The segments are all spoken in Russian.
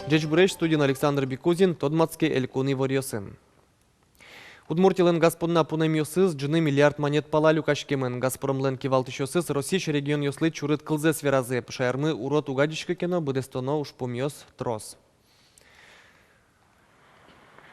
Джечбуреш студент Александр Бикузин, Тодмацкий Элькуни Ворьосын. Удмуртилен Газпонна пунемиосыз джины миллиард монет палалю кашкемен. Газпромлен кивалтышосыз Российский регион yoslы чурыт кылзе сверазы. Шаярмы урод угадичка кено будестоно ушпумьос трос.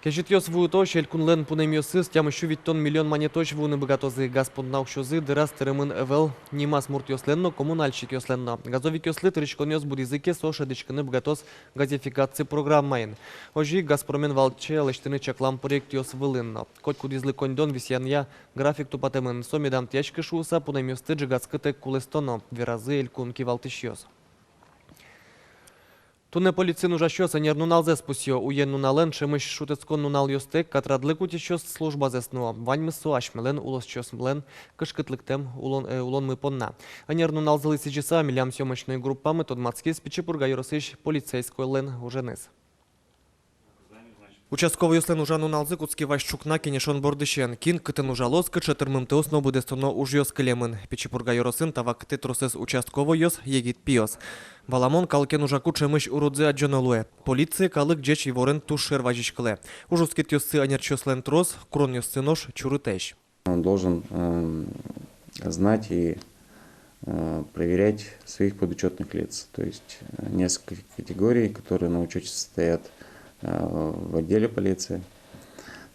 Кежитьос вуутош элькунлен пунемиосыз тям еще виттон миллион монетош вуны богатозы. Газпонна ушозы дырас теремын эвел нимас муртьосленно коммунальщик йосленно. Газовик йослы тыричконьос будизыке соша дичканы богатоз газификации программаин. Ожи Газпромен валче лештыны чаклам проект йос вылынно. Коть кудизлы кондон висянья график тупатемын. Сомедам тячка шуса пунемиосты джигаскыте кулестоно. Веразы элькун кивалтышьос. Туне полиция нужащос, а не налзе спусьо. Уен нунален, шемыш шутецкон нунал йостек, катрадлык утещос служба зеснула. Вань мысу ашмелен, улос чос млен, кышкытлыктем улон мы понна. А не налзали сиджиса, милям съемочной группамы, Тодмацкий спичепурга юросыш полицейской лен уженес. Участковый юслен ужану налзы куцки ващукна кенешон бордыщен. Кин кытын ужалос, кычатырмым теос но буде стоно уж йос клемын. Печепурга юросын тава кыты тросес участковый йос егит пиос. Валамон калкен ужаку чемыш урудзе аджонолуе. Полиция калык джеч и ворен тушер важичкле. Ужускит йосы анерчослен трос, крон йосы нож чурутещ. Он должен знать и проверять своих подучетных лиц. То есть несколько категорий, которые на учете состоят в отделе полиции.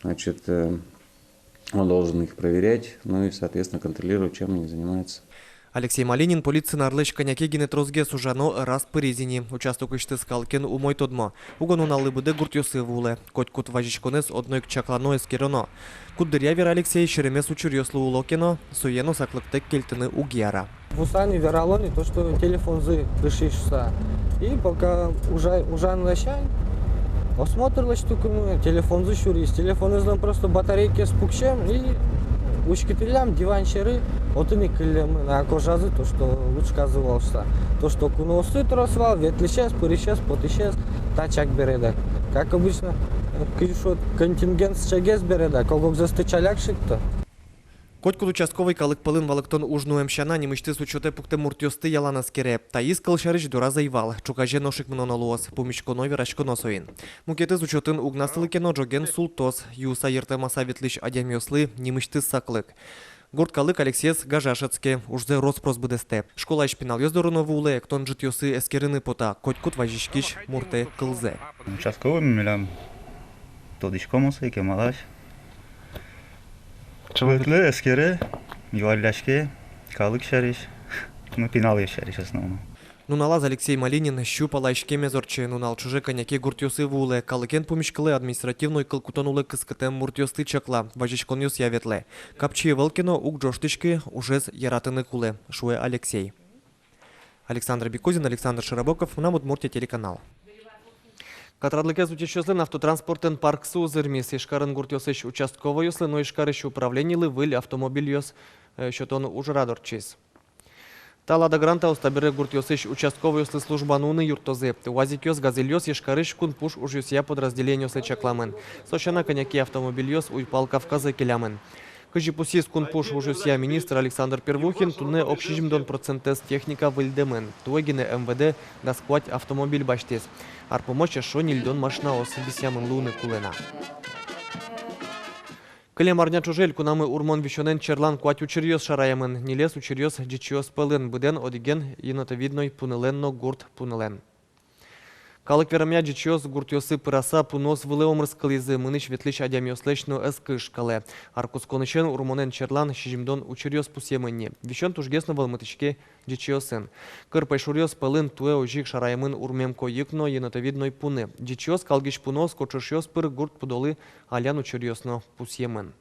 Значит, он должен их проверять, ну и, соответственно, контролировать, чем они занимаются. Алексей Малинин, полиция нарлыч коняки генетрозге сужано раз пыризини. Участок ишты скалкен у мой тодмо. Угону налыбыды гуртьосы вуле. Коть кут важичконес одной к чаклано эскероно. Кут дырявер Алексей шеремес учурьослу улокено, суено саклыктек кельтыны угьяра. В Усане вералоне то, что телефон зы пришишься. И пока ужан лощань, осмотр штуками, телефон зы шурис. Телефон излам просто батарейки с пукчем и ушкителям диванчеры. Вот и не клемы на кожазы, то, что лучше казывался. То, что куносты тросвал, ветлищес, пырищес, потищес, тачак береда. Как обычно, контингент с чагес береда, колгок застычаляк шик-то. Котькул участковый калык пылын валыктон ужну эмщана немышты с учете пукте муртьосты ялана скере. Таис калшарыч дура заивал. Чукаже ношик мнонолуос. Пумишконой верашконо соин. Мукеты с учетын угнасылы кено джоген султос. Юса ертемаса ветлищ адямёслы немышты саклык. Гурт калык Алексеес гажашецке. Ужзе роспрос бдесте. Школа шпинал ёздороно вуле. Ктон житьосы эскерыны пота. Котькут важишкиш мурте кылзе. Участковый милям. Тодишкомосы кемалаш. Ветле, эскере, юалляшке, калык шариш, ну пинал шариш основно. Нуналаз Алексей Малинин щупала ишкеме зорче, нунал чуже коняки гуртьосы вуле, калыкен пумишкале административной калкутонуле кыскатем муртьосты чакла, важичкон юс яветле. Капчи велкино ук джоштышки ужез яратыны куле, шуе Алексей. Александр Бикузин, Александр Широбоков, на Удмуртия телеканал. Катрадлыке зутещеслен автотранспортен парк сузырмис, ишкарын гуртьосыш участковый юслы, но ишкарыш управленилы выль автомобиль йос, щотон ужрадорчис. Талада гранта устабере гуртьосыш участковый юслы служба нуны юртозе. Уазик йос газель йос ишкарыш кун пуш уж юсия подразделение юслы чакламен. Сощана коняки автомобиль йос уйпал Кавказа келямен. Кыжипусис кунпуш ужусия министр Александр Первухин туне общижимдон процентес техника выльдемен. Туэгине МВД дасквать автомобиль баштес. Арпомоча шонильдон машина осыбисямын луны кулена. Кылем арня чужель кунамы урмон вещонен черлан куать учерьёс шараемын. Нилес учерьёс джичиос пылын. Буден одиген енотовидной пунеленно гурт пунелен. Калык верамя джичиос гуртьосы пыраса пунос вылеом рыскализы. Мыныш ветлищ адямёслечну эскыш кале. Аркусконышен урмонен черлан шижимдон учерьёс пусемынне. Вещон тужгесно валмытышке джичиосын. Кырпай шурьёс пылын туэ ожик шараемын урмемко йыкно енотовидной пуны. Джичиос калгиш пунос кочушьёс пыр гурт пудолы алян учерьёсно пусемын.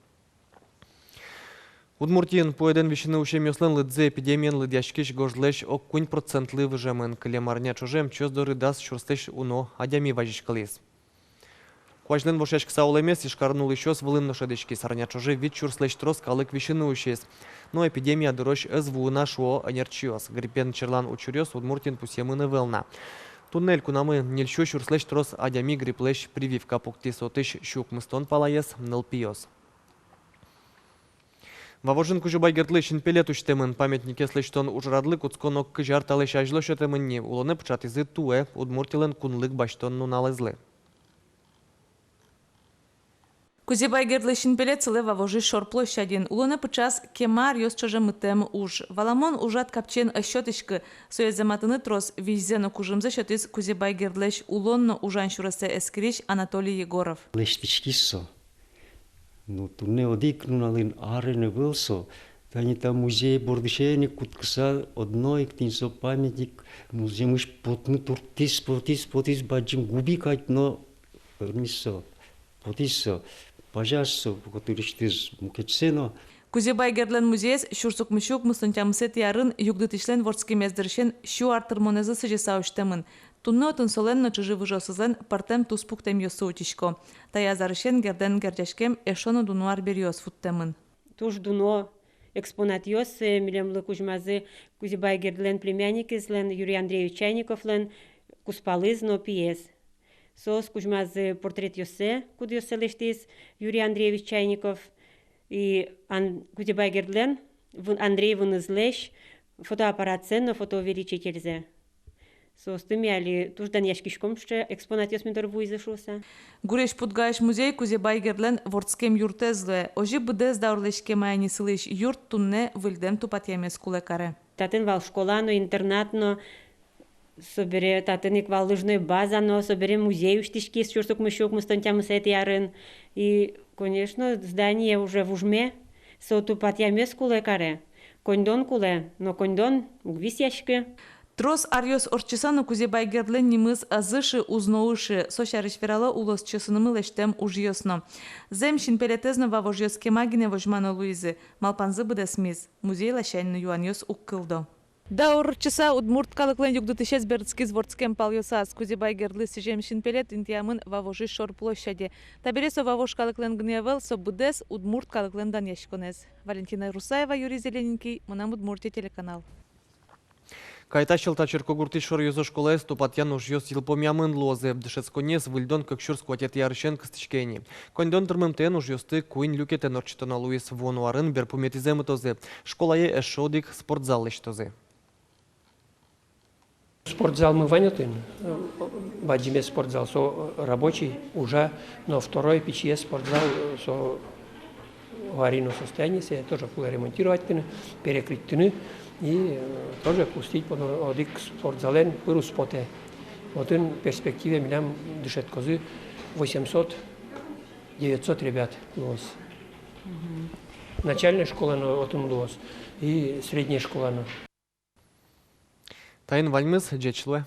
Удмуртиен поеден вещины ушемёслен лыдзе эпидемиен лыдяшкиш гожлеш ок кунь процентлы выжемен. Кылемарня чужем чёздоры дас шурстеш уно адями важишкалис. Куажлен вошешк саулемес ишкарнул ещёс вылын ношедечки. Сарня чуже вид чурслеш трос калык вещины ушес. Но эпидемия дорож эзвуна шуо анерчиос. Гриппен черлан учурёс удмуртин пусемыны велна. Туннель кунамы нельщо чурслеш трос адями гриплеш прививка пукти сотыш щук мыстон палаес нылпиос. Вавожин кужубай гертлы шинпелет уштемын памятник еслештон ужрадлы куцконок кыжар талешажло шетемынни улоны пчатизы туэ удмуртилен кунлык баштон нуналызлы. Кузебай гертлы шинпелет цылы вавожи шор площадин. Улоны пчас кемар ёс чыжы мытем уж. Валамон ужат капчен ощетышкы. Соезаматыны трос виззену кужымзы шетиз Кузебай гертлеш улонно ужан шурасы эскириш Анатолий Егоров. Лештичкисо. Ну, туне одик нуналин арене вылсо. Тани там музей бордышени куткса одной ктинсо памятник музей мыш потны туртис баджим губи кать но миссо потисо пожасо которыштыз мукетсено. Кузебай гертлен музейс шурсук мышук мустантямысет ярын югдытишлен вордский мездершен шу артырмонезы сыжесауштемын. Тунны отын соленно чыжы выжосызлен партем туспуктем йосу утишко. Тая зарышен герден гердешкем эшону дунуар бериос футтемын. Туж дуно экспонат йос милемлы кужмазы Кузебай гертлен племянник излен Юрий Андреевич Чайниковлен куспалыз но пьес. Сос кужмазы портрет йосе, куд йосе лештис Юрий Андреевич Чайников и Кузебай гертлен Андрей вынызлеш фотоаппарат ценно фотоувеличительзе. Состымяли туждан яшкишкомще экспонат йосмидор вуйзышуса. Гуреш путгаеш музей Кузебай гертлен вордскем юртезле. Ожи быдез даурлешке майни сылыш юрт тунне выльдем тупатьямес кулекаре. Татен вал школано, интернатно, собере татен ик вал лыжной базано, собере музей уштишки с чурсук мышук мустантямысет ярын. И, конечно, здание уже в ужме, со тупатьямес кулекаре. Кондон куле, но кондон угвис яшки. Трос арьос орчисану Кузебай гертлен нимыз азыши узноуши сошарыш верала улос чесынымы лештем ужьосно. Зем шинпелетезно вавожьоске магине вожмано Луизы. Малпанзы быдесмиз. Музей лащайны юаньос уккылдо. Да орчиса удмурткалыклен югдытышез бердскиз вордскем палйосас Кузебай гертлы сижем шинпелет интиамын вавожи шор площади. Табересо вавожкалыклен гневел со быдес удмурткалыклен дан яшконез. Валентина Русаева, Юрий Зелененький, Мунам Удмуртия телеканал. Кайта шылта черкогурти шор юзо школес тупатьян уж йос йылпомямын лозе, дышецконес выльдон кокшур скватет ярышен кыстычкени. Кондон тырмымтен уж йосты куин люкетен орчитона Луис вонуарын берпуметиземы тозе. Школае эшодик спортзал лештозе. Спортзал мы ванятын, баджиме спортзал, со рабочий уже, но второй печье спортзал, со аварийном состоянии, тоже ремонтировать, перекрыть и тоже пустить под одик спортзален пырус поте. Вот в перспективе меня дышит козы 800-900 ребят лос. Начальная школа вот лос и средняя школа. Тайн вальмыз джечлуэ.